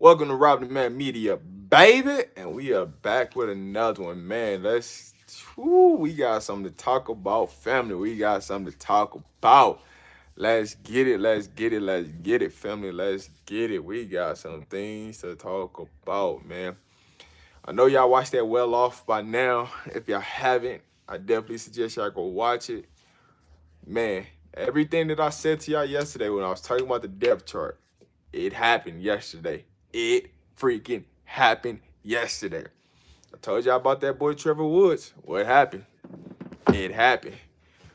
Welcome to Rob the Man Media, baby. And we are back with another one, man. We got something to talk about, family. We got something to talk about. Let's get it, let's get it, let's get it, family. Let's get it. We got some things to talk about, man. I know y'all watched that well off by now. If y'all haven't, I definitely suggest y'all go watch it. Man, everything that I said to y'all yesterday when I was talking about the depth chart, it happened yesterday. It freaking happened yesterday. I told y'all about that boy Trevor Woods. What happened? It happened.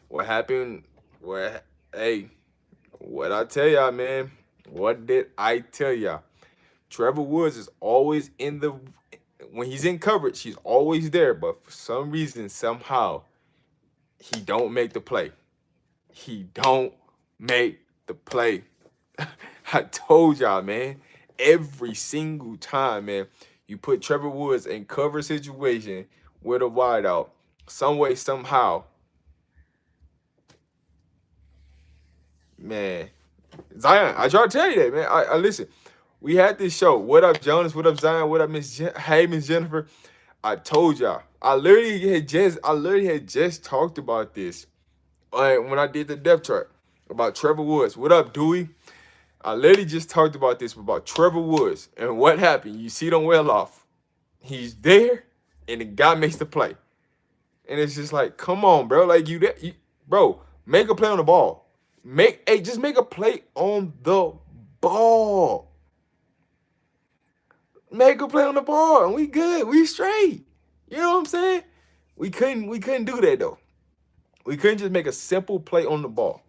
What happened? What? Hey, what I tell y'all, man? What did I tell y'all? Trevor Woods is always in the when he's in coverage, he's always there. But for some reason, somehow, he don't make the play. He don't make the play. I told y'all, man. Every single time, man, you put Trevor Woods in cover situation with a wideout, some way, somehow, man. Zion, I try to tell you that, man. I listen. We had this show. What up, Jonas? What up, Zion? What up, Hey, Miss Jennifer? I told y'all. I literally had just talked about this when I did the depth chart about Trevor Woods. What up, Dewey? I literally just talked about this about Trevor Woods and what happened. You see them well off. He's there, and the guy makes the play, and it's just like, come on, bro. Like bro, make a play on the ball. Just make a play on the ball. Make a play on the ball, and we good. We straight. You know what I'm saying? We couldn't do that though. We couldn't just make a simple play on the ball.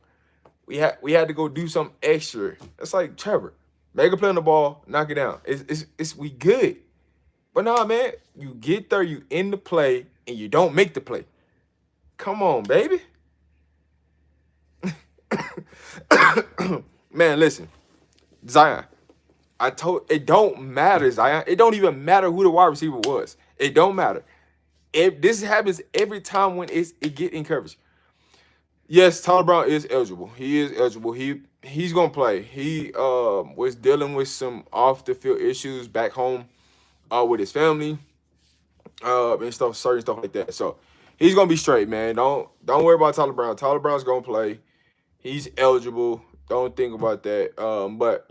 We had to go do something extra. It's like Trevor, make a play on the ball, knock it down. It's we good. But nah, man, you get there, you end the play, and you don't make the play. Come on, baby. Man, listen, Zion. I told it don't matter, Zion. It don't even matter who the wide receiver was. It don't matter. If this happens every time when it get in coverage. Yes, Tyler Brown is eligible. He is eligible. He's gonna play. He was dealing with some off the field issues back home with his family and stuff, certain stuff like that. So he's gonna be straight, man. Don't worry about Tyler Brown. Tyler Brown's gonna play. He's eligible. Don't think about that. But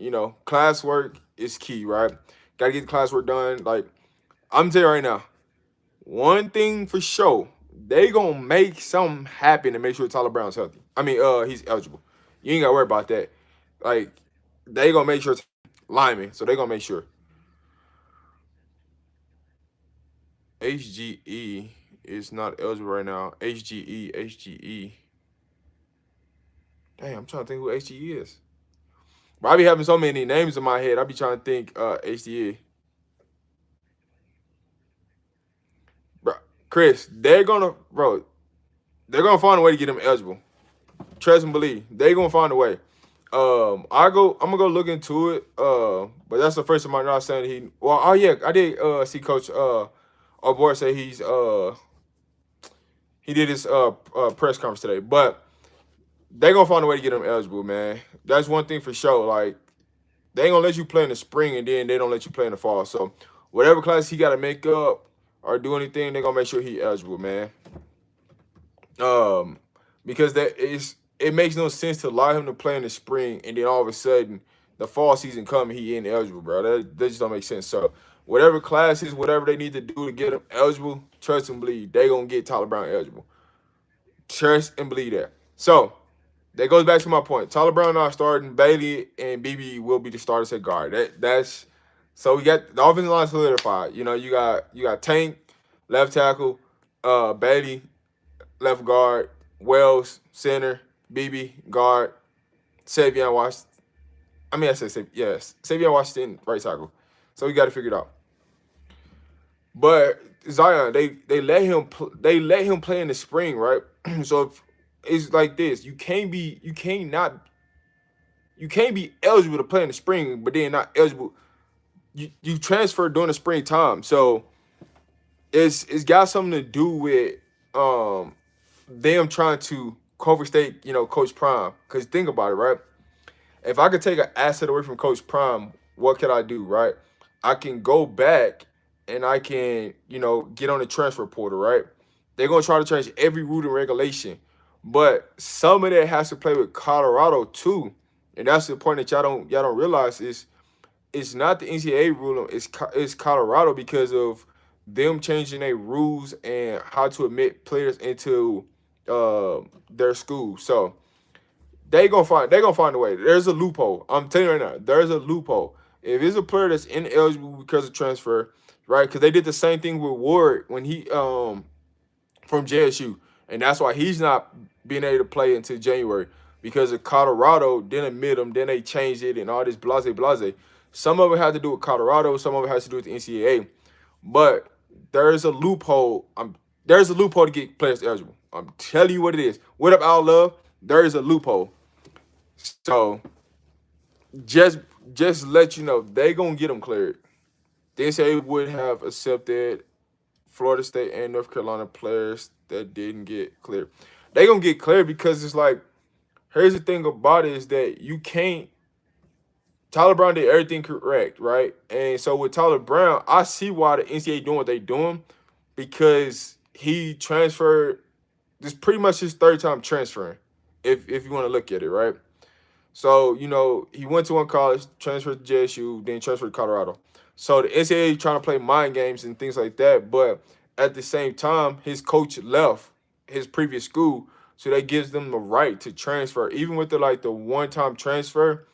classwork is key, right? Gotta get the classwork done. Like I'm telling you right now, one thing for sure, they gonna make something happen to make sure Tyler Brown's healthy. I mean, he's eligible. You ain't gotta worry about that. Like they gonna make sure lineman, so they gonna make sure. HGE is not eligible right now. HGE. Damn, I'm trying to think who HGE is. But I be having so many names in my head. I be trying to think HGE. Bro, Chris, they're gonna find a way to get him eligible. Trust and believe. They gonna find a way. I'm gonna go look into it. But that's the first time I'm not saying he. Well, oh yeah, I did see Coach O'Boy say he did his press conference today. But they gonna find a way to get him eligible, man. That's one thing for sure. Like they ain't gonna let you play in the spring and then they don't let you play in the fall. So whatever class he got to make up or do anything, they gonna make sure he eligible, man. Um, because it makes no sense to allow him to play in the spring and then all of a sudden the fall season come and he ineligible, bro. That just don't make sense. So whatever classes, whatever they need to do to get him eligible, trust and believe they gonna get Tyler Brown eligible. Trust and believe that. So that goes back to my point. Tyler Brown not starting. Bailey and BB will be the starters at guard. That's so we got the offensive line solidified. You got Tank, left tackle, Bailey, left guard, Wells, center, BB, guard, Savion Washington. I mean, yes, Savion Washington, right tackle. So we got to figure it out. But Zion, they let him play in the spring, right? So if it's like this, you can't be eligible to play in the spring, but then not eligible. You transfer during the springtime, so it's got something to do with um them trying to overstate, Coach Prime. Because think about it, right? If I could take an asset away from Coach Prime, what could I do, right? I can go back and I can, get on the transfer portal, right? They're gonna try to change every rule and regulation, but some of that has to play with Colorado too, and that's the point that y'all don't realize is it's not the NCAA rule, it's Colorado because of them changing their rules and how to admit players into uh, their school. So they gonna find a way. There's a loophole. I'm telling you right now, there's a loophole. If it's a player that's ineligible because of transfer, right? Because they did the same thing with Ward when he from JSU, and that's why he's not being able to play until January because of Colorado didn't admit him. Then they changed it and all this blase blase. Some of it had to do with Colorado. Some of it has to do with the NCAA. But there's a loophole. There's a loophole to get players eligible. I'm telling you what it is. What up, Al Love? There is a loophole. So just just let you know they gonna get them cleared. The NCAA would have accepted Florida State and North Carolina players that didn't get cleared. They gonna get cleared because it's like here's the thing about it is that you can't. Tyler Brown did everything correct, right? And so with Tyler Brown, I see why the NCAA doing what they doing because he transferred. This is pretty much his third time transferring, if you want to look at it, right? So, he went to one college, transferred to JSU, then transferred to Colorado. So the NCAA trying to play mind games and things like that. But at the same time, his coach left his previous school. So that gives them the right to transfer. Even with the one-time transfer,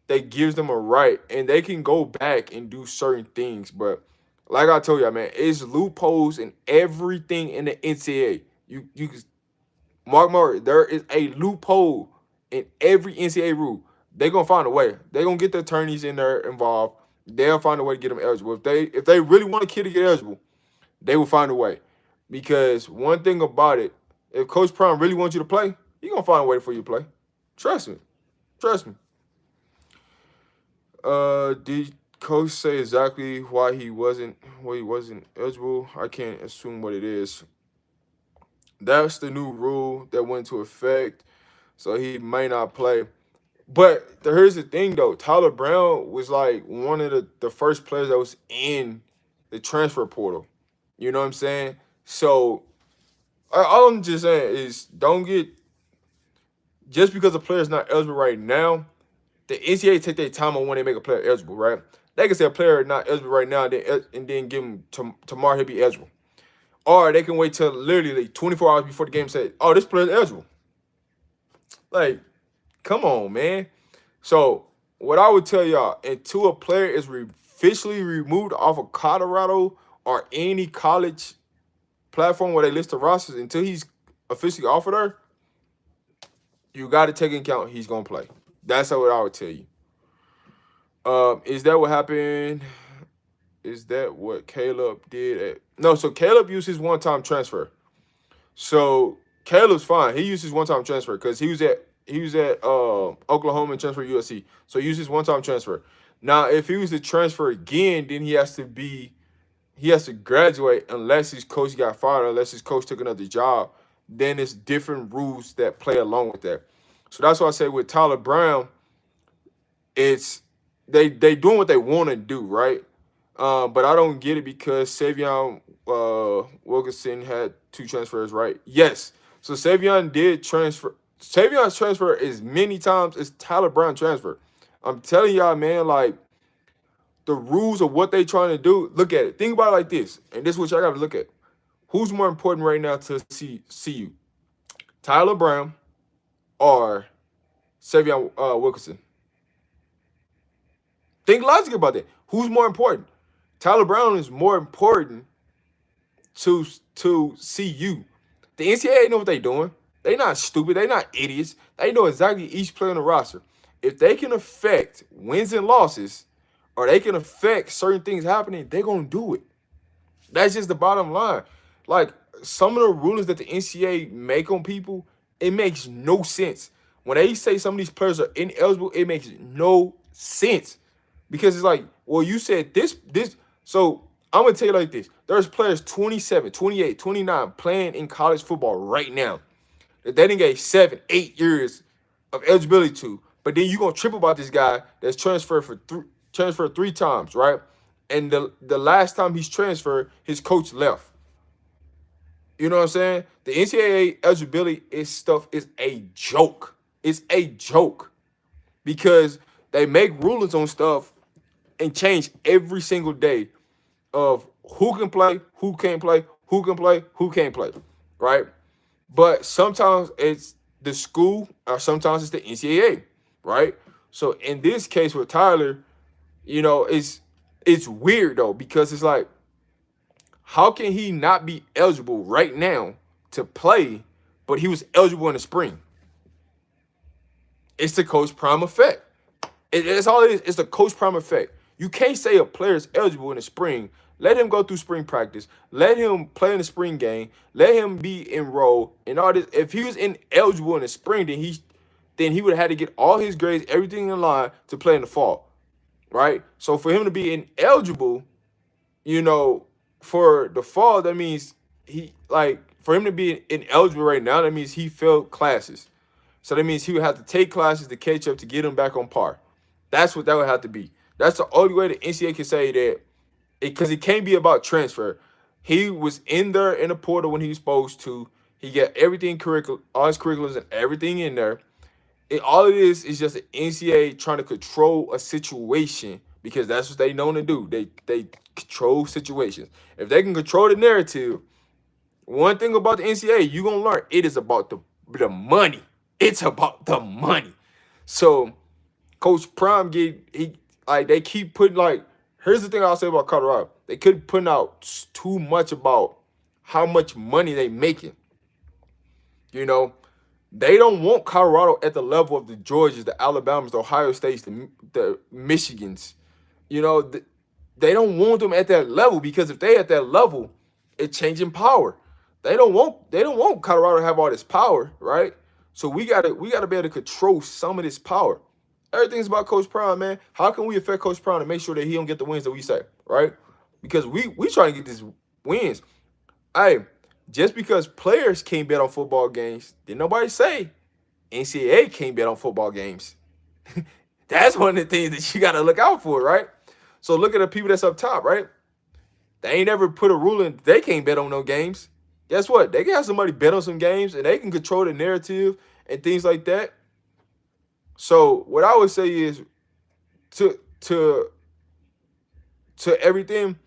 that gives them a right. And they can go back and do certain things. But like I told you, man, it's loopholes in everything in the NCAA. You can Mark Murray, there is a loophole in every NCAA rule. They're gonna find a way. They're gonna get the attorneys in there involved. They'll find a way to get them eligible. If they really want a kid to get eligible, they will find a way. Because one thing about it, if Coach Prime really wants you to play, he gonna find a way for you to play. Trust me. Trust me. Did Coach say exactly why he wasn't eligible? I can't assume what it is. That's the new rule that went into effect, so he may not play. But here's the thing though, Tyler Brown was like one of the first players that was in the transfer portal. You know what I'm saying? So all I'm just saying is don't get just because a player's not eligible right now, the NCAA take their time on when they make a player eligible, right? They can say a player not eligible right now and then give him tomorrow he'll be eligible. Or they can wait till literally like 24 hours before the game and say, oh, this player's eligible. Like, come on, man. So what I would tell y'all, until a player is officially removed off of Colorado or any college platform where they list the rosters, until he's officially offered her, you got to take into account he's gonna play. That's what I would tell you. Is that what happened? Is that what Caleb did? No, so Caleb used his one-time transfer. So Caleb's fine. He used his one-time transfer because he was at Oklahoma and transferred to USC. So he used his one-time transfer. Now, if he was to transfer again, then he has to graduate unless his coach got fired, unless his coach took another job. Then it's different rules that play along with that. So that's why I say with Tyler Brown, it's they doing what they want to do, right? But I don't get it because Savion Wilkinson had two transfers, right? Yes. So Savion did transfer. Savion's transfer as many times as Tyler Brown transfer. I'm telling y'all, man, like the rules of what they trying to do. Look at it. Think about it like this, and this is what y'all got to look at. Who's more important right now to see you, Tyler Brown or Savion Wilkinson? Think logically about that. Who's more important? Tyler Brown is more important to see you. The NCAA know what they doing. They not stupid. They not idiots. They know exactly each player on the roster. If they can affect wins and losses, or they can affect certain things happening, they're gonna do it. That's just the bottom line. Like some of the rulings that the NCAA make on people, it makes no sense. When they say some of these players are ineligible, it makes no sense. Because it's like, well, you said this. So I'm gonna tell you like this. There's players 27, 28, 29 playing in college football right now that they didn't get 7, 8 years of eligibility to. But then you gonna trip about this guy that's transferred three times, right? And the last time he's transferred, his coach left. You know what I'm saying? The NCAA eligibility stuff is a joke. It's a joke because they make rulings on stuff and change every single day of who can play, who can't play, who can play, who can't play, right? But sometimes it's the school or sometimes it's the NCAA, right? So in this case with Tyler, it's weird though because it's like, how can he not be eligible right now to play, but he was eligible in the spring? It's the Coach Prime effect. It's all it is. It's the Coach Prime effect. You can't say a player is eligible in the spring. Let him go through spring practice. Let him play in the spring game. Let him be enrolled and all this. If he was ineligible in the spring, then he would have had to get all his grades, everything in line to play in the fall, right? So for him to be ineligible, you know, for the fall, that means for him to be ineligible right now, that means he failed classes. So that means he would have to take classes to catch up to get him back on par. That's what that would have to be. That's the only way the NCAA can say that, because it can't be about transfer. He was in there in the portal when he was supposed to. He got everything all his curriculums and everything in there. All it is just the NCAA trying to control a situation because that's what they know to do. They control situations. If they can control the narrative, one thing about the NCAA, you're gonna learn it is about the money. It's about the money. So Coach Prime they keep putting here's the thing I'll say about Colorado. They keep putting out too much about how much money they making. You know, they don't want Colorado at the level of the Georgias, the Alabamas, the Ohio States, the Michigans. You know, they don't want them at that level because if they at that level, it's changing power. They don't want Colorado to have all this power, right? So we gotta be able to control some of this power. Everything's about Coach Prime, man. How can we affect Coach Prime to make sure that he don't get the wins that we say, right? Because we trying to get these wins. Hey, just because players can't bet on football games, did nobody say NCAA can't bet on football games? That's one of the things that you got to look out for, right? So look at the people that's up top, right? They ain't ever put a rule in. They can't bet on no games. Guess what? They can have somebody bet on some games, and they can control the narrative and things like that. So what I would say is to everything,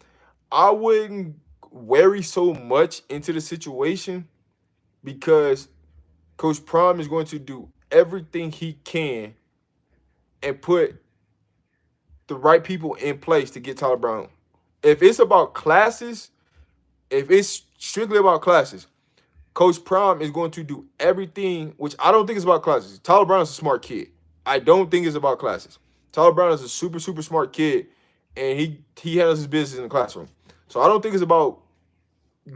I wouldn't worry so much into the situation because Coach Prime is going to do everything he can and put the right people in place to get Tyler Brown. If it's about classes, if it's strictly about classes, Coach Prime is going to do everything, which I don't think is about classes. Tyler Brown is a smart kid. I don't think it's about classes. Tyler Brown is a super, super smart kid, and he handles his business in the classroom. So I don't think it's about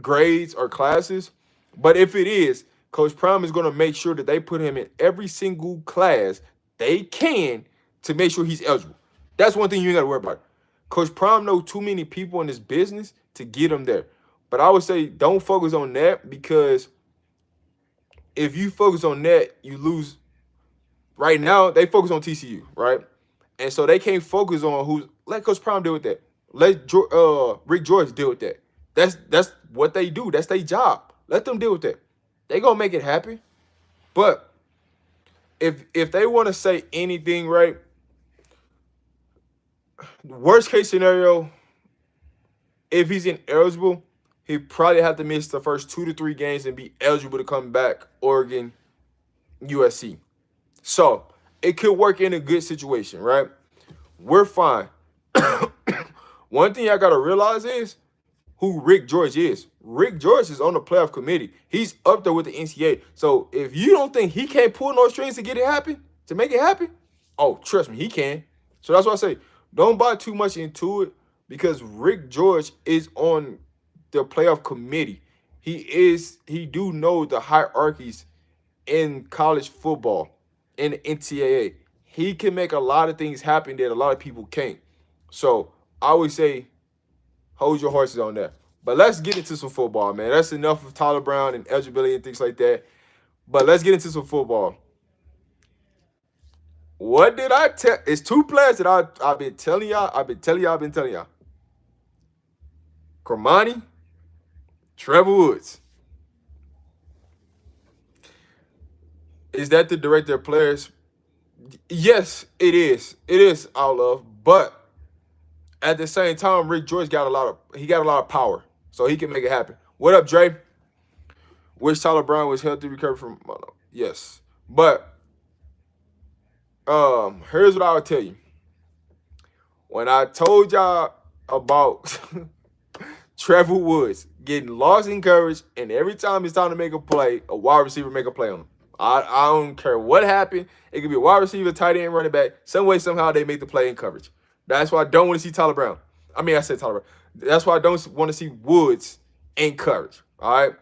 grades or classes. But if it is, Coach Prime is going to make sure that they put him in every single class they can to make sure he's eligible. That's one thing you ain't got to worry about. Coach Prime knows too many people in this business to get him there. But I would say don't focus on that because if you focus on that, you lose. Right now, they focus on TCU, right? And so they can't focus on let Coach Prime deal with that. Let Rick George deal with that. That's what they do. That's their job. Let them deal with that. They gonna make it happen. But if they want to say anything, right? Worst case scenario, if he's ineligible, he probably have to miss the first 2 to 3 games and be eligible to come back. Oregon, USC. So it could work in a good situation, right? We're fine. One thing I gotta realize is who Rick George is. Rick George is on the playoff committee. He's up there with the NCAA. So if you don't think he can't pull no strings to get it happen, to make it happen, oh, trust me, he can. So that's why I say don't buy too much into it because Rick George is on the playoff committee. He do know the hierarchies in college football, in the NCAA. He can make a lot of things happen that a lot of people can't. So I would say hold your horses on that. But let's get into some football, man. That's enough of Tyler Brown and eligibility and things like that. But let's get into some football. What did I tell? It's 2 players that I've been telling y'all. I've been telling y'all. Cormani, Trevor Woods. Is that the director of players? Yes, it is. It is all love, but at the same time, Rick George got a lot of power, so he can make it happen. What up, Dre? Wish Tyler Brown was healthy, recovered from. Yes, but here's what I would tell you. When I told y'all about Trevor Woods getting lost in coverage, and every time it's time to make a play, a wide receiver make a play on him. I don't care what happened. It could be a wide receiver, tight end, running back. Some way, somehow, they make the play in coverage. That's why I don't want to see Tyler Brown. I said Tyler Brown. That's why I don't want to see Woods in coverage. All right.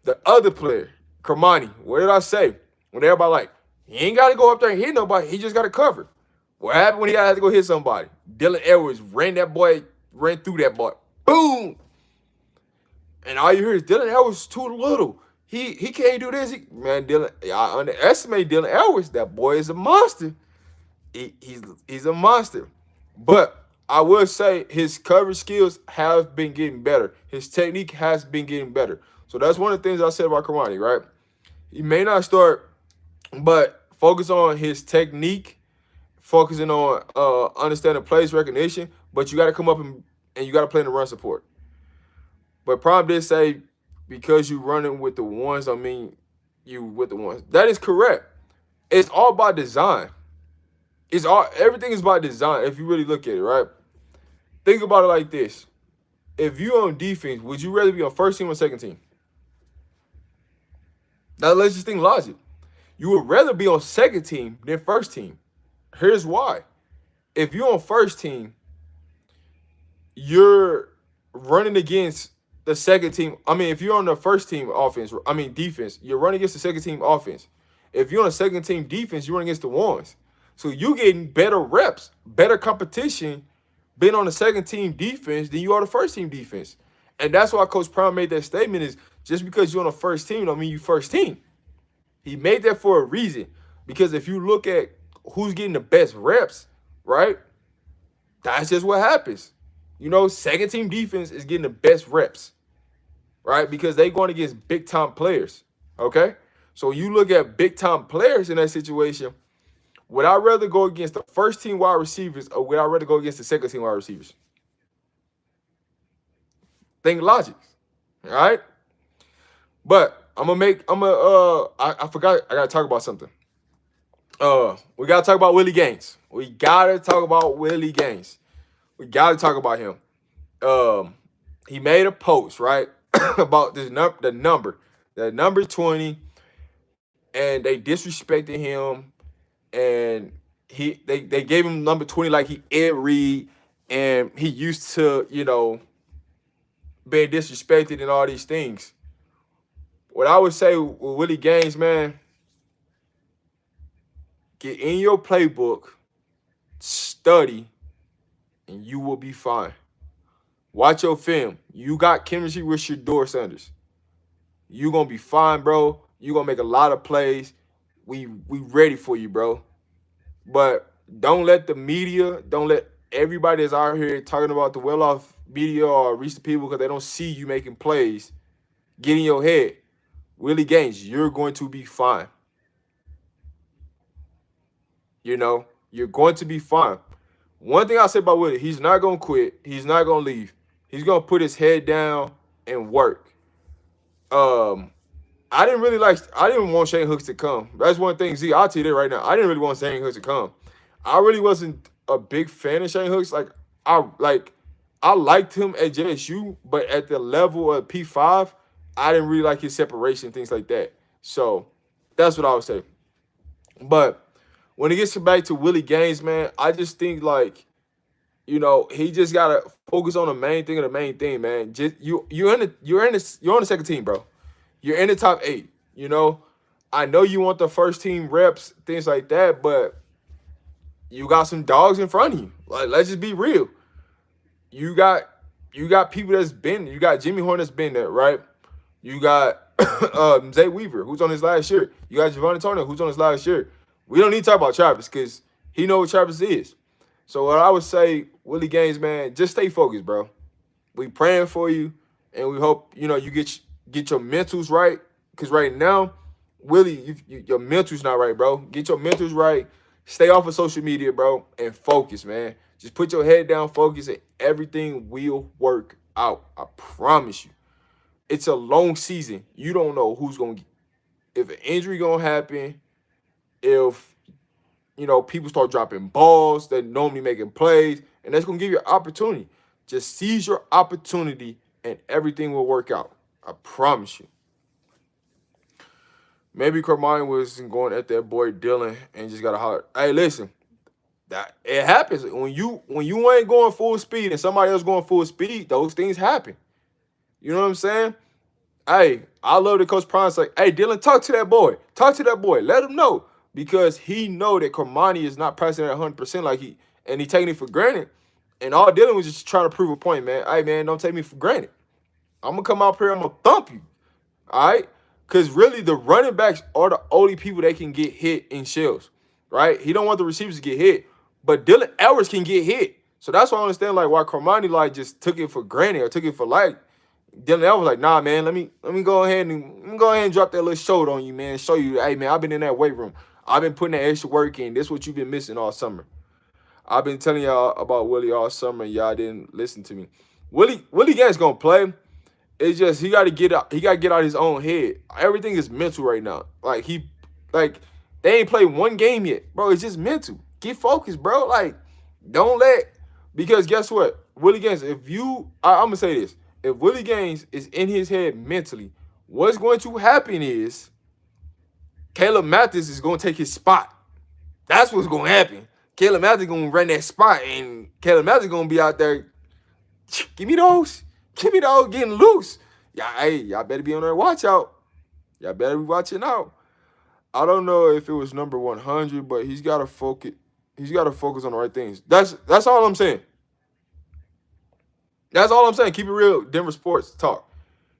The other player, Kermani, what did I say? When everybody like, he ain't got to go up there and hit nobody. He just got to cover. What happened when he had to go hit somebody? Dylan Edwards ran through that boy. Boom. And all you hear is Dylan Edwards too little. He can't do this. I underestimate Dylan Edwards. That boy is a monster. He's a monster. But I will say his coverage skills have been getting better. His technique has been getting better. So that's one of the things I said about Kermani, right? He may not start, but focus on his technique, focusing on understanding place recognition, but you got to come up and you got to play in the run support. But Prime did say, because you running with the ones, I mean you with the ones. That is correct. It's all by design. Everything is by design if you really look at it, right? Think about it like this. If you're on defense, would you rather be on first team or second team? Now let's just think logic. You would rather be on second team than first team. Here's why. If you're on first team, you're running against the second team. If you're on the first team defense, you're running against the second team offense. If you're on a second team defense, you're running against the ones. So you're getting better reps, better competition being on the second team defense than you are the first team defense. And that's why Coach Prime made that statement is just because you're on the first team don't mean you first team. He made that for a reason. Because if you look at who's getting the best reps, right, that's just what happens. Second team defense is getting the best reps, right? Because they're going against big time players, okay? So you look at big time players in that situation, would I rather go against the first team wide receivers or would I rather go against the second team wide receivers? Think logic, all right? But I forgot, I got to talk about something. We got to talk about Willie Gaines. We got to talk about him. He made a post, right, about the number 20, and they disrespected him, and they gave him number 20 like he Ed Reed, and he used to, being disrespected and all these things. What I would say with Willie Gaines, man, get in your playbook, study, and you will be fine. Watch your film. You got chemistry with Shedeur Sanders. You gonna be fine, bro. You gonna make a lot of plays. We ready for you, bro. But don't let the media, don't let everybody that's out here talking about the well-off media or reach the people because they don't see you making plays get in your head. Willie Gaines, you're going to be fine. You're going to be fine. One thing I say about Willie, he's not going to quit. He's not going to leave. He's going to put his head down and work. I didn't want Shane Hooks to come. That's one thing. See, I'll tell you that right now. I didn't really want Shane Hooks to come. I really wasn't a big fan of Shane Hooks. I liked him at JSU, but at the level of P5, I didn't really like his separation, things like that. So that's what I would say. But when it gets back to Willie Gaines, man, I just think he just gotta focus on the main thing of the main thing, man. Just you're on the second team, bro. You're in the top 8. I know you want the first team reps, things like that, but you got some dogs in front of you. Let's just be real. You got people you got Jimmy Horn that's been there, right? You got Zay Weaver, who's on his last year. You got Giovanni Turner, who's on his last year. We don't need to talk about Travis because he knows what Travis is. So what I would say, Willie Gaines, man, just stay focused, bro. We praying for you, and we hope you get your mentals right. Cause right now, Willie, your mental's not right, bro. Get your mentals right. Stay off of social media, bro, and focus, man. Just put your head down, focus, and everything will work out. I promise you. It's a long season. You don't know who's gonna if an injury gonna happen, if people start dropping balls that normally making plays, and that's gonna give you an opportunity. Just seize your opportunity, and everything will work out. I promise you. Maybe Carmine was going at that boy Dylan and just got to holler. Hey, listen, that it happens when you ain't going full speed and somebody else going full speed. Those things happen. You know what I'm saying? Hey, I love that Coach Prime's like, hey, Dylan, talk to that boy. Talk to that boy. Let him know. Because he know that Cormani is not pressing at 100% and he taking it for granted. And all Dylan was just trying to prove a point, man. Hey, man, don't take me for granted. I'm going to come out here, I'm going to thump you. All right? Because really, the running backs are the only people that can get hit in shells, right? He don't want the receivers to get hit. But Dylan Edwards can get hit. So that's why I understand, like, why Cormani, just took it for granted or took it for light. Dylan Edwards was like, nah, man, let me go ahead and drop that little shoulder on you, man. Show you, hey, man, I've been in that weight room. I've been putting that extra work in. This is what you've been missing all summer. I've been telling y'all about Willie all summer, and y'all didn't listen to me. Willie Gaines gonna play. It's just he gotta get out. He gotta get out his own head. Everything is mental right now. They ain't played one game yet, bro. It's just mental. Get focused, bro. Don't because guess what, Willie Gaines. I'm gonna say this. If Willie Gaines is in his head mentally, what's going to happen is Caleb Mathis is going to take his spot. That's what's going to happen. Caleb Mathis is going to run that spot, and Caleb Mathis is going to be out there. Give me those. Getting loose. Y'all better be on there. Watch out. Y'all better be watching out. I don't know if it was number 100, but he's got to focus. He's got to focus on the right things. That's all I'm saying. That's all I'm saying. Keep it real, Denver sports talk.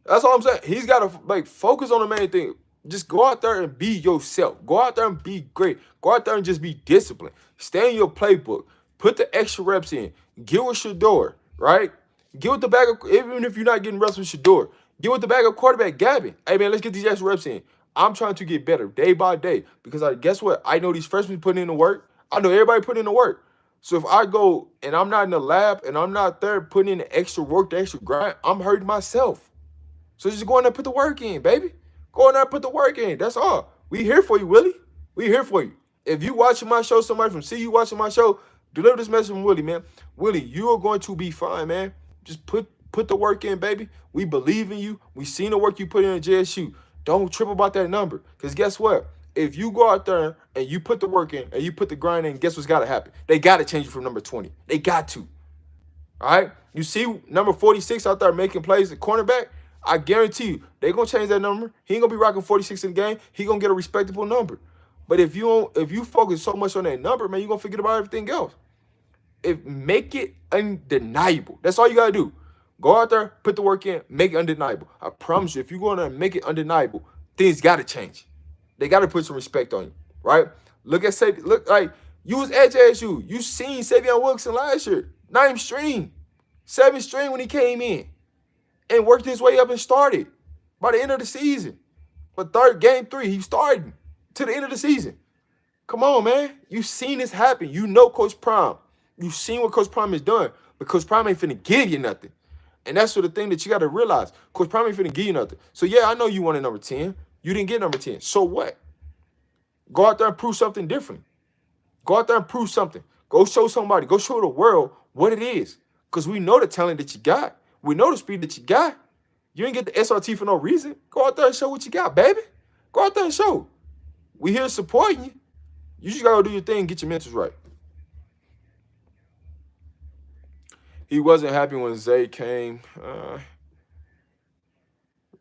That's all I'm saying. He's got to focus on the main thing. Just go out there and be yourself. Go out there and be great. Go out there and just be disciplined. Stay in your playbook. Put the extra reps in. Get with Shedeur, right? Get with the backup, even if you're not getting reps with Shedeur. Get with the backup quarterback, Gavin. Hey, man, let's get these extra reps in. I'm trying to get better day by day because guess what? I know these freshmen putting in the work. I know everybody putting in the work. So if I go and I'm not in the lab and I'm not there putting in the extra work, the extra grind, I'm hurting myself. So just go in there and put the work in, baby. Go in there and put the work in. That's all. We here for you, Willie. We here for you. If you watching my show, somebody from CU watching my show, deliver this message from Willie, man. Willie, you are going to be fine, man. Just put the work in, baby. We believe in you. We seen the work you put in JSU. Don't trip about that number. Because guess what? If you go out there and you put the work in and you put the grind in, guess what's got to happen? They got to change you from number 20. They got to. All right? You see number 46 out there making plays at cornerback? I guarantee you, they're going to change that number. He ain't going to be rocking 46 in the game. He going to get a respectable number. But if you focus so much on that number, man, you're going to forget about everything else. Make it undeniable. That's all you got to do. Go out there, put the work in, make it undeniable. I promise you, if you go in there and make it undeniable, things got to change. They got to put some respect on you, right? Look like you was at JSU. You seen Savion Wilson last year. 9th string. 7th string when he came in. And worked his way up and started by the end of the season. But game 3, he started to the end of the season. Come on, man. You seen this happen. You know Coach Prime. You seen what Coach Prime has done. But Coach Prime ain't finna give you nothing. And that's the thing that you got to realize. Coach Prime ain't finna give you nothing. So, yeah, I know you wanted number 10. You didn't get number 10. So what? Go out there and prove something different. Go out there and prove something. Go show somebody. Go show the world what it is. Because we know the talent that you got. We know the speed that you got. You ain't get the SRT for no reason. Go out there and show what you got, baby. Go out there and show. We here supporting you. You just got to do your thing and get your mentals right. He wasn't happy when Zay came.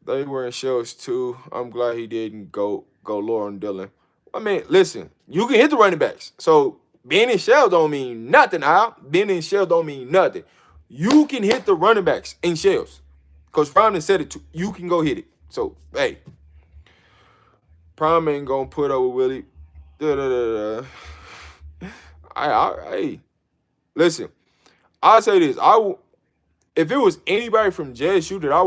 They were in shells too. I'm glad he didn't go Lauren Dillon. I mean, listen, you can hit the running backs. So being in shells don't mean nothing, Al. Being in shells don't mean nothing. You can hit the running backs in shells. Coach Prime said it too. You can go hit it. So, hey. Prime ain't gonna put up with Willie. Hey, listen. I'll say this. If it was anybody from JSU that I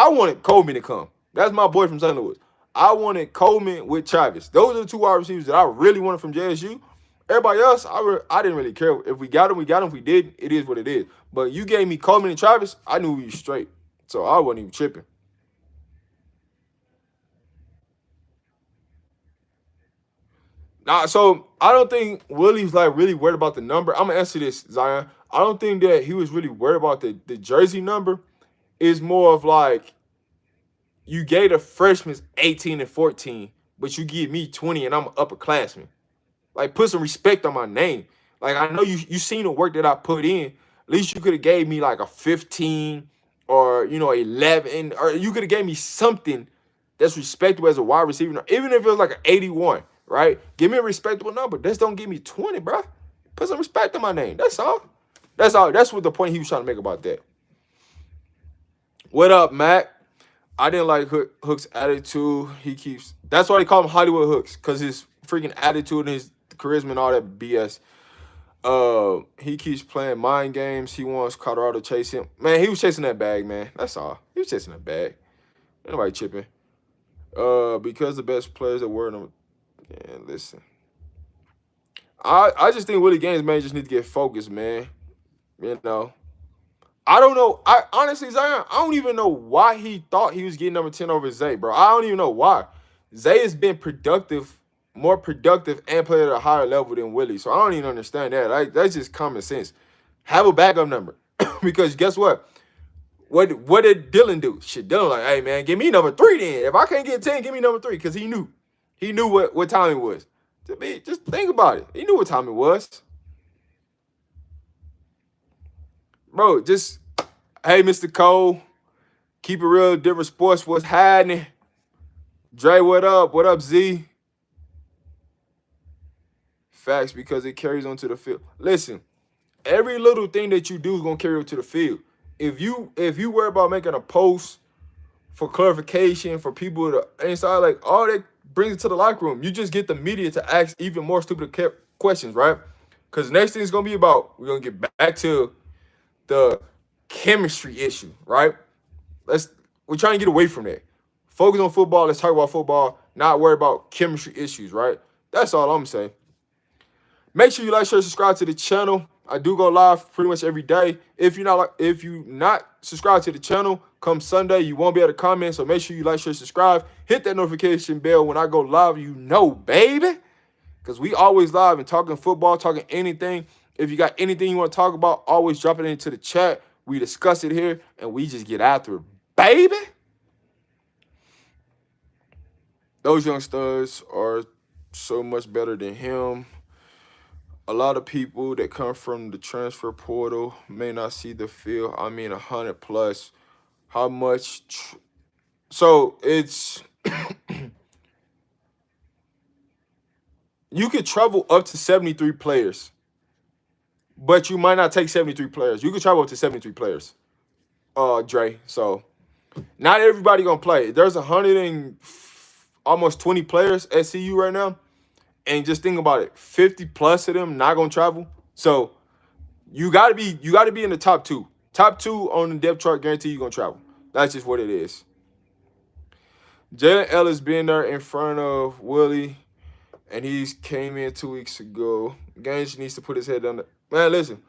wanted Coleman to come. That's my boy from St. Louis. I wanted Coleman with Travis. Those are the two wide receivers that I really wanted from JSU. Everybody else, I didn't really care. If we got him, we got him. If we didn't, it is what it is. But you gave me Coleman and Travis, I knew we were straight. So I wasn't even tripping. Nah, so I don't think Willie's like really worried about the number. I'm gonna answer this, Zion. I don't think that he was really worried about the jersey number. It's more of like you gave the freshmen 18 and 14, but you give me 20 and I'm an upperclassman. Like, put some respect on my name. Like, I know you seen the work that I put in. At least you could have gave me like a 15 or 11, or you could have gave me something that's respectable as a wide receiver. Even if it was like an 81, right? Give me a respectable number. Just don't give me 20, bro. Put some respect on my name. That's all. That's all. That's what the point he was trying to make about that. What up, Mac? I didn't like Hook's attitude. That's why they call him Hollywood Hooks, because his freaking attitude and his charisma and all that BS. He keeps playing mind games. He wants Colorado to chase him. Man, he was chasing that bag, man. That's all. He was chasing that bag. Ain't nobody chipping. Because the best players that were in man, listen. I just think Willie Gaines, man, just need to get focused, man. I don't know. I honestly, Zion, I don't even know why he thought he was getting number 10 over Zay, bro. I don't even know why. Zay has been more productive, and played at a higher level than Willie. So I don't even understand that. Like, that's just common sense. Have a backup number. Because guess what? What did Dylan do? Shit, Dylan like, hey, man, give me number 3 then. If I can't get 10, give me number 3. Because he knew. He knew what time it was. Just think about it. He knew what time it was. Bro, just, hey, Mr. Cole, keep it real, different sports, what's happening? Dre, what up? What up, Z? Facts, because it carries onto the field. Listen, every little thing that you do is going to carry to the field. If you worry about making a post for clarification, for people to inside, like, all that brings it to the locker room. You just get the media to ask even more stupid questions, right? Because the next thing is going to be about, we're going to get back to the chemistry issue, right? We're trying to get away from that. Focus on football. Let's talk about football. Not worry about chemistry issues, right? That's all I'm saying. Make sure you like, share, subscribe to the channel. I do go live pretty much every day. If you're not subscribed to the channel, come Sunday, you won't be able to comment. So make sure you like, share, subscribe. Hit that notification bell when I go live. Baby, because we always live and talking football, talking anything. If you got anything you want to talk about, always drop it into the chat. We discuss it here, and we just get after it, baby. Those young studs are so much better than him. A lot of people that come from the transfer portal may not see the field. I mean, 100 plus. How much? So it's you could travel up to 73 players, but you might not take 73 players. You could travel up to 73 players, Dre. So not everybody gonna play. There's 100 and almost 20 players at CU right now. And just think about it, 50 plus of them not gonna travel. So you gotta be in the top 2. Top 2 on the depth chart guarantee you're gonna travel. That's just what it is. Jalen Ellis being there in front of Willie, and he came in 2 weeks ago. Gaines needs to put his head down. Man, listen,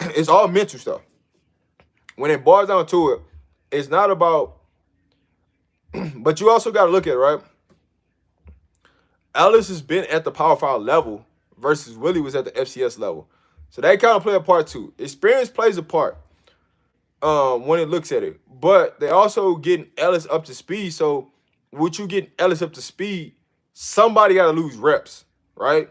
it's all mental stuff. When it boils down to it, it's not about. But you also got to look at it, right? Ellis has been at the Power 5 level versus Willie was at the FCS level. So they kind of play a part too. Experience plays a part when it looks at it. But they also getting Ellis up to speed. So with you getting Ellis up to speed, somebody got to lose reps, right?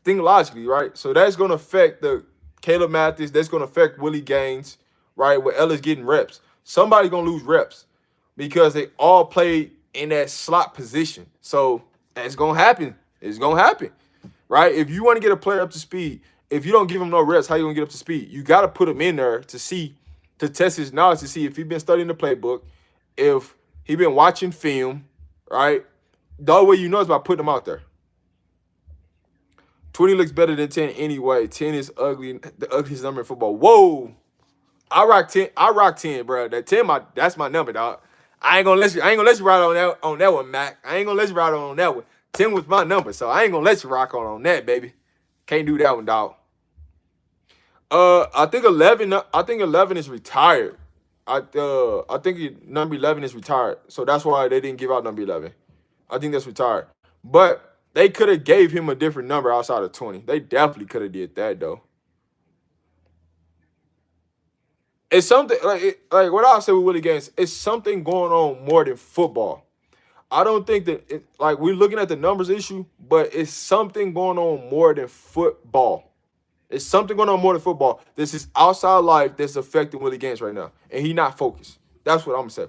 Think logically, right? So that's going to affect the Caleb Mathis. That's going to affect Willie Gaines, right? With Ellis getting reps. Somebody's going to lose reps because they all play in that slot position. So it's going to happen. It's going to happen, right? If you want to get a player up to speed, if you don't give him no reps, how you going to get up to speed? You got to put him in there to test his knowledge, to see if he's been studying the playbook, if he been watching film, right? The only way you know is by putting him out there. 20 looks better than 10 anyway. 10 is ugly, the ugliest number in football. Whoa. I rock 10. I rock 10, bro. That 10, that's my number, dog. I ain't gonna let you ride on that one, Mac. I ain't gonna let you ride on that one. 10 was my number, so I ain't gonna let you rock on that, baby. Can't do that one, dog. I think 11. I think 11 is retired. I think number 11 is retired, so that's why they didn't give out number 11. I think that's retired, but they could have gave him a different number outside of 20. They definitely could have did that though. It's something like what I said with Willie Gaines. It's something going on more than football. I don't think that like we're looking at the numbers issue, but it's something going on more than football. It's something going on more than football. This is outside life that's affecting Willie Gaines right now, and he not focused. That's what I'm gonna say.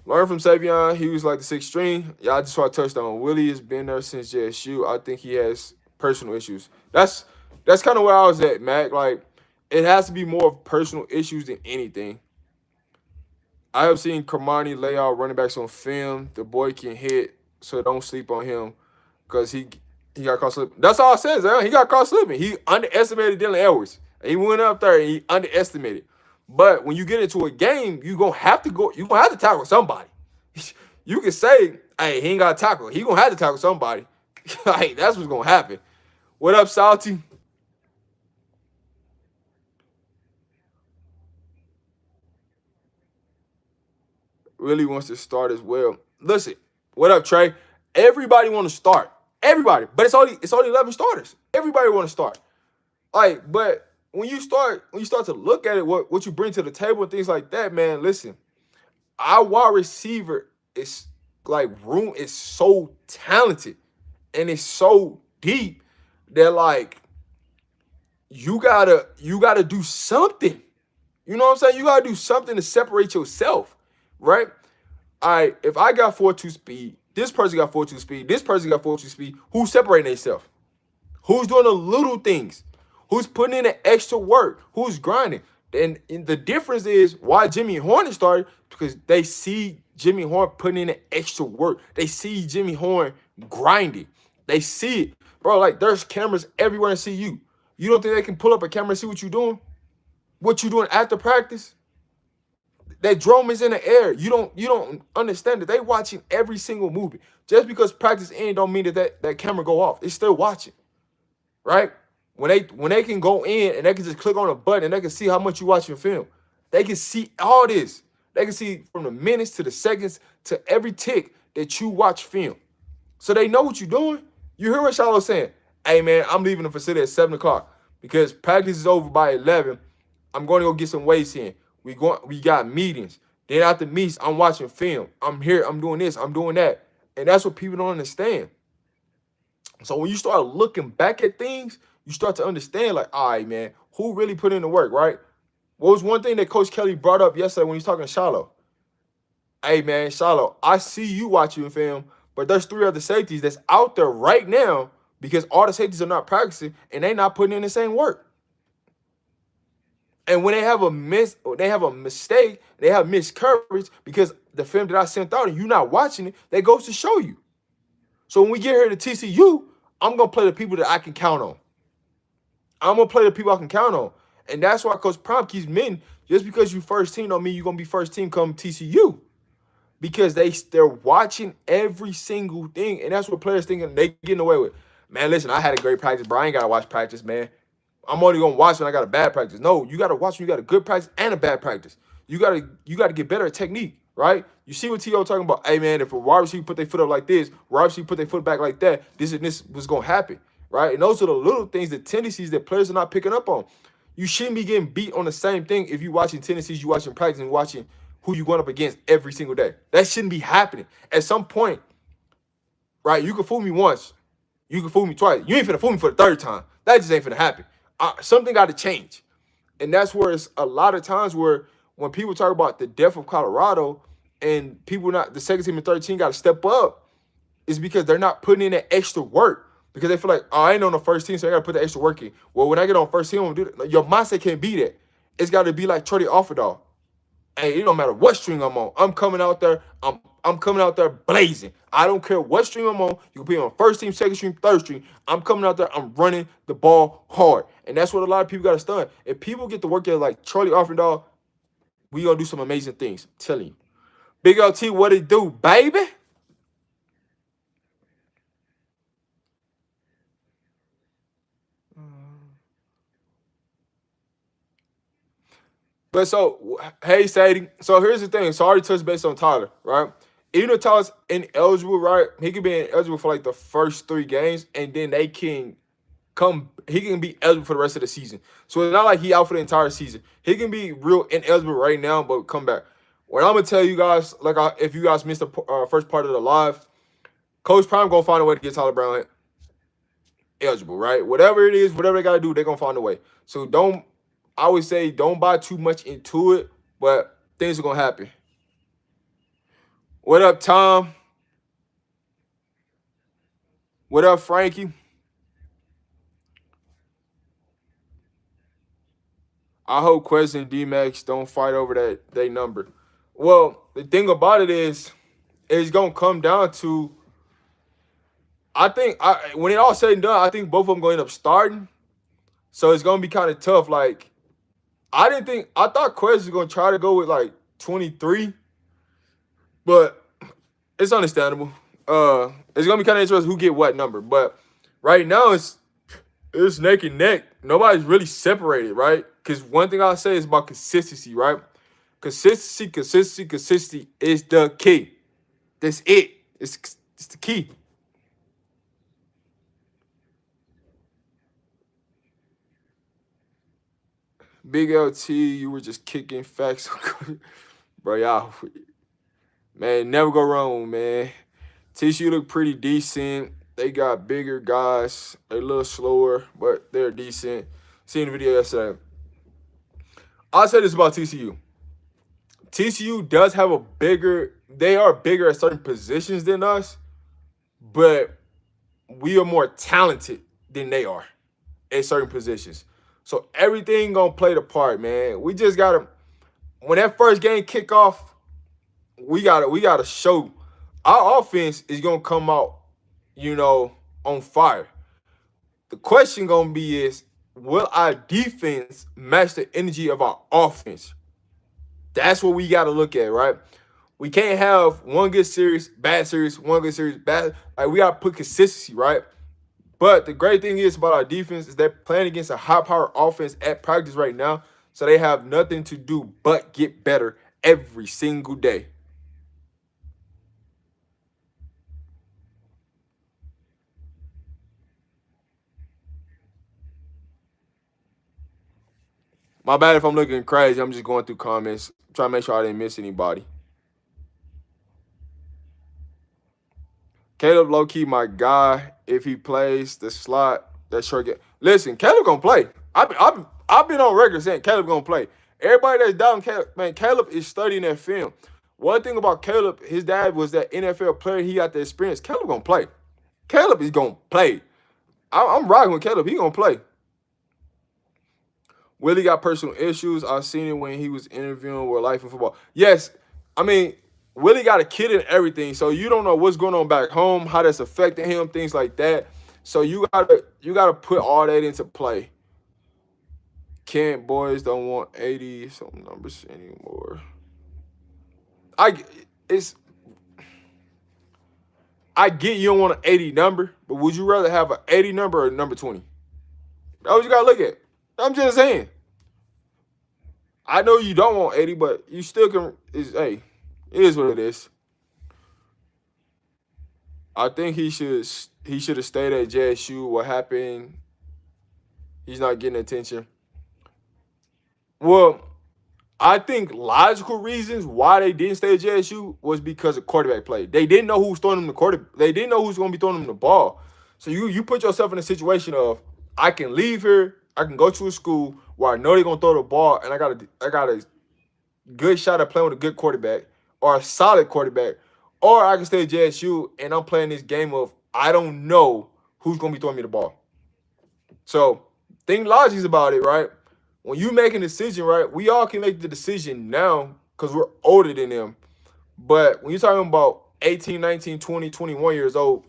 Learn from Savion. He was like the sixth string. Yeah, I just saw a touchdown. Willie has been there since JSU. I think he has personal issues. That's kind of where I was at, Mac. Like, it has to be more of personal issues than anything. I have seen Kermani lay out running backs on film. The boy can hit, so don't sleep on him because he got caught slipping. That's all I said, Zay. He got caught slipping. He underestimated Dylan Edwards. He went up there and he underestimated. But when you get into a game, you're gonna have to go, you're gonna have to tackle somebody. You can say, hey, he ain't got to tackle. He gonna have to tackle somebody. Like, that's what's gonna happen. What up, Salty? Really wants to start as well. Listen, what up, Trey? Everybody want to start. Everybody, but it's only 11 starters. Everybody want to start. Like, but when you start to look at it, what you bring to the table and things like that, man. Listen, our wide receiver is like room is so talented and it's so deep that like you gotta do something. You know what I'm saying? You gotta do something to separate yourself, right? If I got 4.2 speed, this person got 4.2 speed, this person got 4.2 speed, who's separating themselves? Who's doing the little things? Who's putting in the extra work? Who's grinding? And the difference is why Jimmy Horn started because they see Jimmy Horn putting in the extra work. They see Jimmy Horn grinding. They see it. Bro, like there's cameras everywhere and see you. You don't think they can pull up a camera and see what you're doing? What you doing after practice? That drone is in the air. You don't understand that they watching every single movie. Just because practice end don't mean that camera go off. It's still watching, right? When they can go in and they can just click on a button and they can see how much you watching film. They can see all this. They can see from the minutes to the seconds to every tick that you watch film. So they know what you're doing. You hear what Shiloh saying? Hey man, I'm leaving the facility at 7 o'clock because practice is over by 11. I'm going to go get some weights in. We got meetings. Then after meets, I'm watching film. I'm here, I'm doing this, I'm doing that. And that's what people don't understand. So when you start looking back at things, you start to understand, like, all right, man, who really put in the work, right? What was one thing that Coach Kelly brought up yesterday when he was talking to Shiloh? Hey, man, Shiloh, I see you watching film, but there's 3 other safeties that's out there right now because all the safeties are not practicing and they not putting in the same work. And when they have a mistake, they have missed coverage because the film that I sent out and you not watching it, that goes to show you. So when we get here to TCU, I'm gonna play the people that I can count on. I'm gonna play the people I can count on. And that's why Coach Prime keeps men. Just because you first team don't mean you're gonna be first team come TCU. Because they're watching every single thing. And that's what players thinking they getting away with. Man, listen, I had a great practice, bro. I ain't gotta watch practice, man. I'm only gonna watch when I got a bad practice. No, you gotta watch when you got a good practice and a bad practice. You gotta get better at technique, right? You see what T.O. talking about? Hey man, if a wide receiver put their foot up like this, wide receiver put their foot back like that, this and this was gonna happen, right? And those are the little things, the tendencies that players are not picking up on. You shouldn't be getting beat on the same thing if you watching tendencies, you watching practice, and watching who you going up against every single day. That shouldn't be happening. At some point, right? You can fool me once, you can fool me twice. You ain't finna fool me for the third time. That just ain't finna happen. Something got to change. And that's where it's a lot of times where when people talk about the death of Colorado and people not the second team and third team got to step up, is because they're not putting in that extra work because they feel like, oh, I ain't on the first team, so I got to put the extra work in. Well, when I get on first team, I'm gonna do that. Your mindset can't be that. It's got to be like Trey Offerdahl. Hey, it don't matter what string I'm on. I'm coming out there. I'm coming out there blazing. I don't care what string I'm on. You can be on first team, second string, third string. I'm coming out there. I'm running the ball hard, and that's what a lot of people got to stun. If people get to work at like Charlie Offendahl, we gonna do some amazing things. I'm telling you, Big LT, what it do, baby? But so, hey, Sadie. So here's the thing. So I already touched base on Tyler, right? Even though Tyler's ineligible, right? He could be ineligible for like the first 3 games, and then they can come. He can be eligible for the rest of the season. So it's not like he out for the entire season. He can be real ineligible right now, but come back. What I'm gonna tell you guys, like if you guys missed the first part of the live, Coach Prime gonna find a way to get Tyler Brown eligible, right? Whatever it is, whatever they gotta do, they're gonna find a way. So don't. I would say don't buy too much into it, but things are gonna happen. What up, Tom? What up, Frankie? I hope Quest and D-Max don't fight over that they number. Well, the thing about it is, it's gonna come down to. I think when it all said and done, I think both of them gonna end up starting. So it's gonna be kind of tough. Like I thought Quest was gonna try to go with like 23, but it's understandable. It's gonna be kind of interesting who get what number. But right now it's neck and neck. Nobody's really separated, right? Because one thing I'll say is about consistency, right? Consistency is the key. That's it. It's the key. Big LT, you were just kicking facts. Bro, y'all, man, never go wrong, man. TCU look pretty decent. They got bigger guys. They're a little slower, but they're decent. Seen the video yesterday. I'll say this about TCU. TCU does have they are bigger at certain positions than us, but we are more talented than they are at certain positions. So everything gonna play the part, man. We just gotta when that first game kick off, we gotta show our offense is gonna come out, on fire. The question gonna be is, will our defense match the energy of our offense? That's what we gotta look at, right? We can't have one good series, bad series, one good series, bad. Like we gotta put consistency, right? But the great thing is about our defense is they're playing against a high-powered offense at practice right now, so they have nothing to do but get better every single day. My bad if I'm looking crazy. I'm just going through comments, trying to make sure I didn't miss anybody. Caleb low key my guy. If he plays the slot, that short game. Listen, Caleb gonna play. I've been on record saying Caleb gonna play. Everybody that's down Caleb, man, Caleb is studying that film. One thing about Caleb, his dad was that NFL player. He got the experience. Caleb gonna play. Caleb is gonna play. I'm rocking with Caleb. He gonna play. Willie got personal issues. I seen it when he was interviewing with Life in Football. Yes, I mean Willie got a kid and everything, so you don't know what's going on back home, how that's affecting him, things like that. So you gotta put all that into play. Kent boys don't want 80 some numbers anymore. I it's I get you don't want an 80 number, but would you rather have an 80 number or a number 20? That's what you gotta look at. I'm just saying. I know you don't want 80, but you still can. Hey, it is what it is. I think he should have stayed at JSU. What happened? He's not getting attention. Well, I think logical reasons why they didn't stay at JSU was because of quarterback play. They didn't know who was throwing them the quarter. They didn't know who's going to be throwing them the ball. So you put yourself in a situation of I can leave here, I can go to a school where I know they're going to throw the ball, and I got a good shot at playing with a good quarterback or a solid quarterback, or I can stay at JSU and I'm playing this game of I don't know who's going to be throwing me the ball. So think logics about it, right? When you make a decision, right, we all can make the decision now because we're older than them. But when you're talking about 18, 19, 20, 21 years old,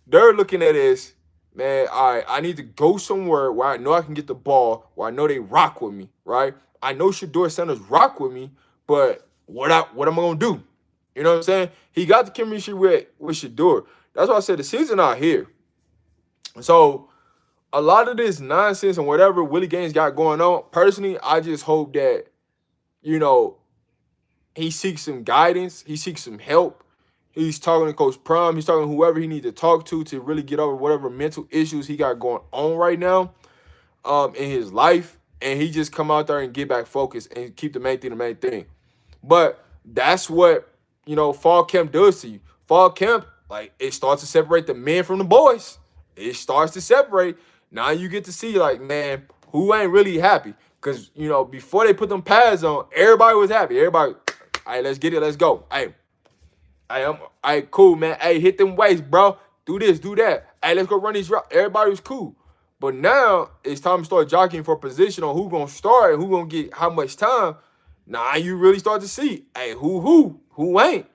they're looking at it as, man, all right, I need to go somewhere where I know I can get the ball, where I know they rock with me, right? I know Shedeur Sanders rock with me, but what am I gonna do? You know what I'm saying? He got the chemistry with Shedeur. That's why I said the season out here. So a lot of this nonsense and whatever Willie Gaines got going on, personally, I just hope that, you know, he seeks some guidance, he seeks some help. He's talking to Coach Prime, he's talking to whoever he needs to talk to really get over whatever mental issues he got going on right now in his life. And he just come out there and get back focused and keep the main thing. But that's what, you know, fall camp does to you. Fall camp, like, it starts to separate the men from the boys. It starts to separate. Now you get to see, like, man, who ain't really happy. Because, you know, before they put them pads on, everybody was happy. Everybody, all right, let's get it, let's go. Hey, cool, man. Hey, hit them weights, bro. Do this, do that. Hey, let's go run these routes. Everybody was cool. But now it's time to start jockeying for position on who gonna start and who gonna get how much time. Now you really start to see, hey, who ain't.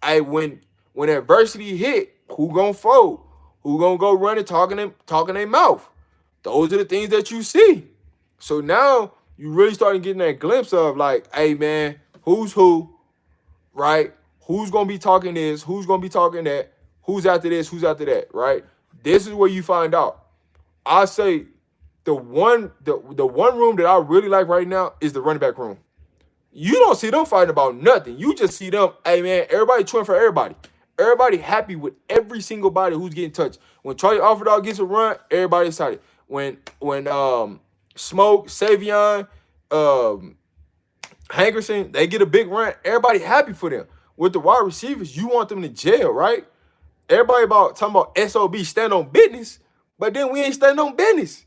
Hey, when adversity hit, who gonna fold? Who gonna go running, talking their mouth? Those are the things that you see. So now you really starting getting that glimpse of, like, hey, man, who's who, right? Who's gonna be talking this? Who's gonna be talking that? Who's after this? Who's after that? Right? This is where you find out. I say the one room that I really like right now is the running back room. You don't see them fighting about nothing. You just see them, hey, man, everybody cheering for everybody. Everybody happy with every single body who's getting touched. When Charlie Alfredog gets a run, everybody excited. When Smoke, Savion, Hankerson, they get a big run, everybody happy for them. With the wide receivers, you want them to jail, right? Everybody talking about SOB, stand on business, but then we ain't standing on business.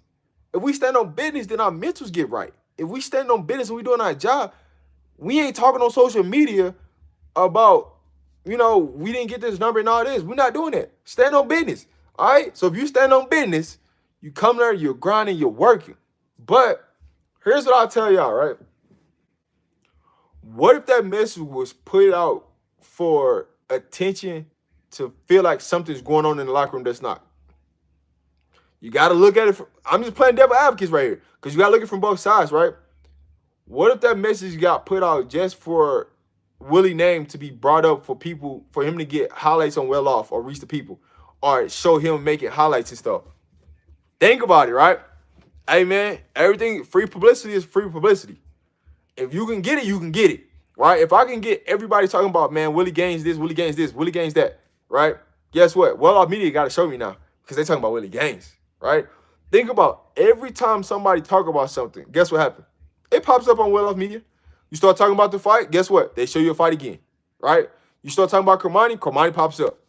If we stand on business, then our mentals get right. If we stand on business and we doing our job, we ain't talking on social media about, you know, we didn't get this number and all this. We're not doing that. Stand on business, all right? So if you stand on business, you come there, you're grinding, you're working. But here's what I'll tell y'all, right? What if that message was put out for attention to feel like something's going on in the locker room that's not? You got to look at it. I'm just playing devil advocates right here because you got to look at it from both sides, right? What if that message got put out just for Willie name to be brought up for people, for him to get highlights on Well Off or reach the people or show him making highlights and stuff? Think about it, right? Hey, man, everything, free publicity is free publicity. If you can get it, you can get it, right? If I can get everybody talking about, man, Willie Gaines this, Willie Gaines this, Willie Gaines that, right? Guess what? Well Off Media got to show me now because they're talking about Willie Gaines, right? Think about every time somebody talk about something, guess what happened? It pops up on Well Off Media. You start talking about the fight, guess what? They show you a fight again, right? You start talking about Cormani pops up.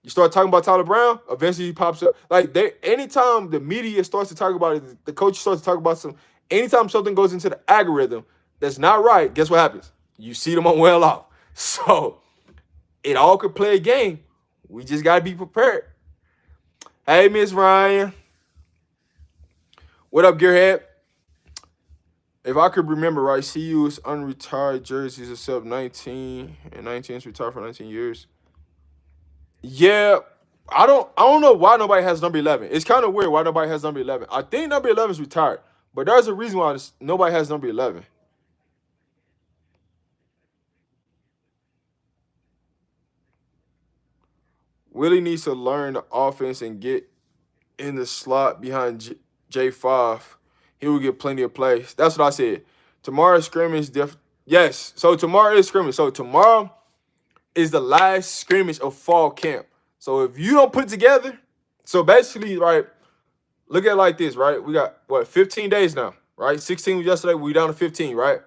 You start talking about Tyler Brown, eventually he pops up. Like, anytime the media starts to talk about it, the coach starts to talk about anytime something goes into the algorithm that's not right, guess what happens? You see them on Well Off. So it all could play a game. We just got to be prepared. Hey, Miss Ryan. What up, Gearhead? If I could remember right, CU's unretired jerseys except 19 and 19 is retired for 19 years. Yeah, I don't know why nobody has number 11. It's kind of weird why nobody has number 11. I think number 11 is retired, but there's a reason why nobody has number 11. Willie needs to learn the offense and get in the slot behind J5. He will get plenty of plays. That's what I said. Tomorrow's scrimmage, yes. So tomorrow is scrimmage. So tomorrow is the last scrimmage of fall camp. So if you don't put it together, so basically, right, look at it like this, right? We got, 15 days now, right? 16 was yesterday. We down to 15, right?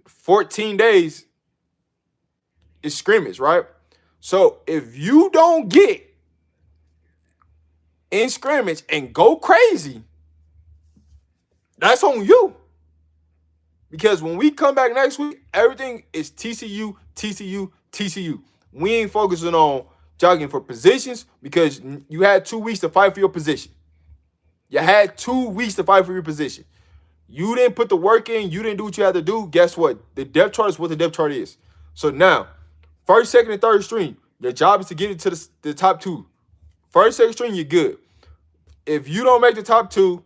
14 days is scrimmage, right? So if you don't get in scrimmage and go crazy, that's on you. Because when we come back next week, everything is TCU, TCU, TCU. We ain't focusing on jogging for positions because you had 2 weeks to fight for your position. You had 2 weeks to fight for your position. You didn't put the work in. You didn't do what you had to do. Guess what? The depth chart is what the depth chart is. So now, first, second, and third string, your job is to get into the top two. First, second string, you're good. If you don't make the top two,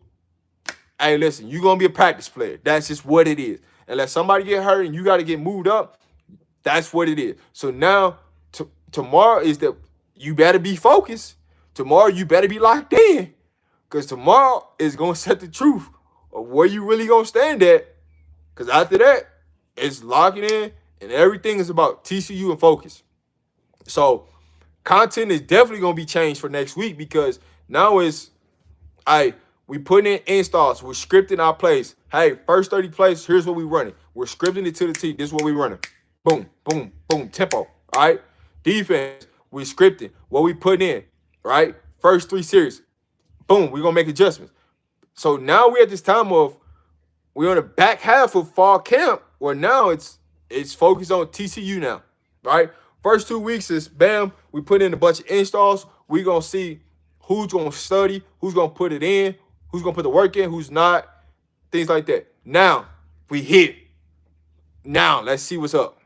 hey, listen, you're going to be a practice player. That's just what it is. Unless somebody get hurt and you got to get moved up, that's what it is. So now, tomorrow is that you better be focused. Tomorrow, you better be locked in. Because tomorrow is going to set the truth of where you really going to stand at. Because after that, it's locking in and everything is about TCU and focus. So content is definitely going to be changed for next week because now it's, we putting in installs. We're scripting our plays. Hey, first 30 plays, here's what we're running. We're scripting it to the T. This is what we're running. Boom, boom, boom, tempo. All right? Defense, we're scripting what we putting in, right? First 3 series. Boom, we're going to make adjustments. So now we're at this time of, we're on the back half of fall camp where now it's focused on TCU now, right? First 2 weeks is, bam, we put in a bunch of installs. We're going to see who's going to study, who's going to put it in, who's going to put the work in, who's not, things like that. Now, we hit. Now, let's see what's up.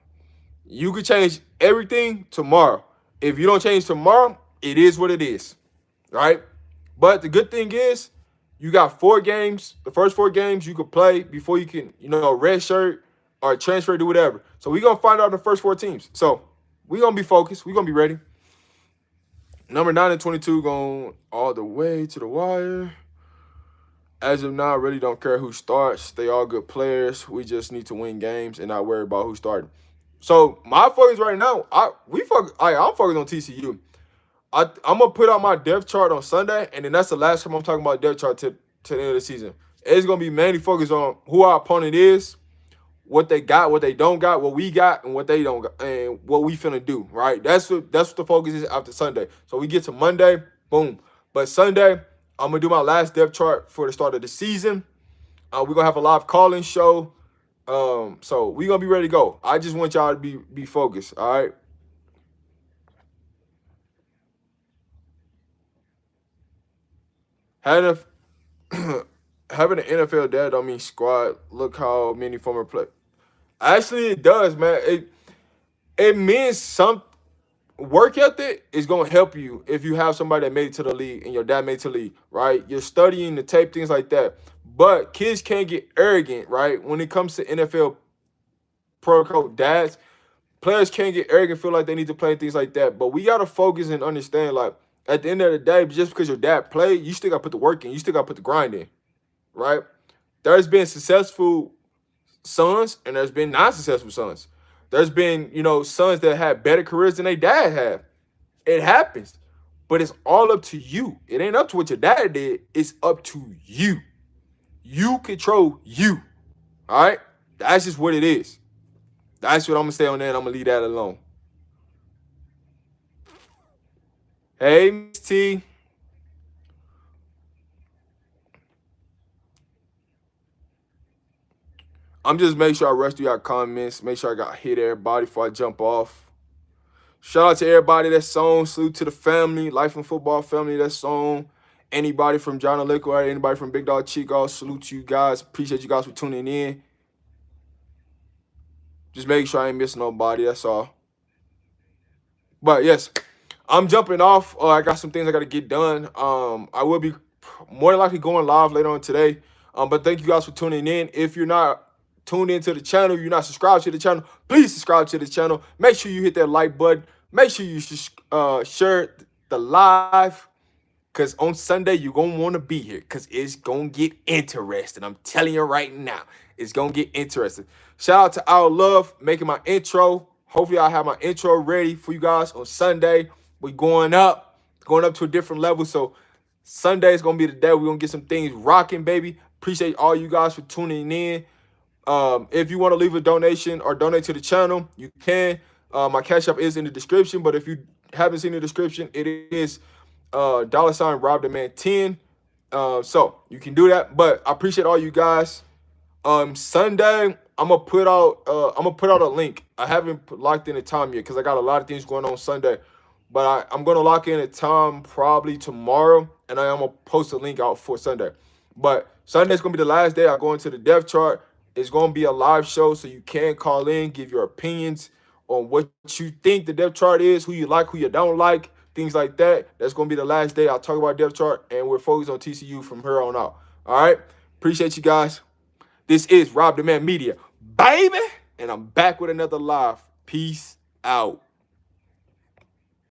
You could change everything tomorrow. If you don't change tomorrow, it is what it is, right? But the good thing is, you got 4 games. The first 4 games you could play before you can, red shirt or transfer, do whatever. So we're going to find out the first 4 teams. So we're going to be focused. We're going to be ready. Number 9 and 22 going all the way to the wire. As of now, I really don't care who starts. They all good players. We just need to win games and not worry about who's starting. So my focus right now, I'm focused on TCU. I'm gonna put out my depth chart on Sunday, and then that's the last time I'm talking about depth chart to the end of the season. It's gonna be mainly focused on who our opponent is, what they got, what they don't got, what we got, and what they don't got, and what we finna do. Right? That's what the focus is after Sunday. So we get to Monday, boom. But Sunday, I'm gonna do my last depth chart for the start of the season. We're gonna have a live call-in show. So we're gonna be ready to go. I just want y'all to be focused. All right. Having an NFL dad don't mean squad. Look how many former play. Actually, it does, man. It means some work ethic is gonna help you if you have somebody that made it to the league and your dad made it to the league, right? You're studying the tape, things like that. But kids can't get arrogant, right? When it comes to NFL protocol, dads, players can't get arrogant, feel like they need to play things like that. But we gotta focus and understand, like, at the end of the day, just because your dad played, you still got to put the work in. You still got to put the grind in, right? There's been successful sons and there's been non-successful sons. There's been, sons that had better careers than their dad had. It happens. But it's all up to you. It ain't up to what your dad did. It's up to you. You control you, all right? That's just what it is. That's what I'm going to stay on there, and I'm going to leave that alone. Hey, Miss T. I'm just making sure I rush through your comments. Make sure I got hit everybody before I jump off. Shout out to everybody that's on. Salute to the family, Life and Football family that's on. Anybody from John and Liquid, anybody from Big Dog Chico, salute to you guys. Appreciate you guys for tuning in. Just making sure I ain't missing nobody, that's all. But yes, I'm jumping off. I got some things I got to get done. I will be more than likely going live later on today. But thank you guys for tuning in. If you're not tuned into the channel, you're not subscribed to the channel, please subscribe to the channel. Make sure you hit that like button. Make sure you share the live, because on Sunday, you're going to want to be here because it's going to get interesting. I'm telling you right now, it's going to get interesting. Shout out to Our Love making my intro. Hopefully, I'll have my intro ready for you guys on Sunday. We're going up to a different level. So Sunday is going to be the day we're going to get some things rocking, baby. Appreciate all you guys for tuning in. If you want to leave a donation or donate to the channel, you can. My Cash App is in the description, but if you haven't seen the description, it is $ Rob the Man 10. So you can do that. But I appreciate all you guys. Sunday, I'm gonna put out a link. I haven't locked in a time yet because I got a lot of things going on Sunday. But I'm gonna lock in a time probably tomorrow, and I'm gonna post a link out for Sunday. But Sunday's gonna be the last day I go into the depth chart. It's gonna be a live show, so you can call in, give your opinions on what you think the depth chart is, who you like, who you don't like, things like that. That's gonna be the last day I'll talk about depth chart, and we're focused on TCU from here on out. All right, appreciate you guys. This is Rob the Man Media, baby, and I'm back with another live. Peace out.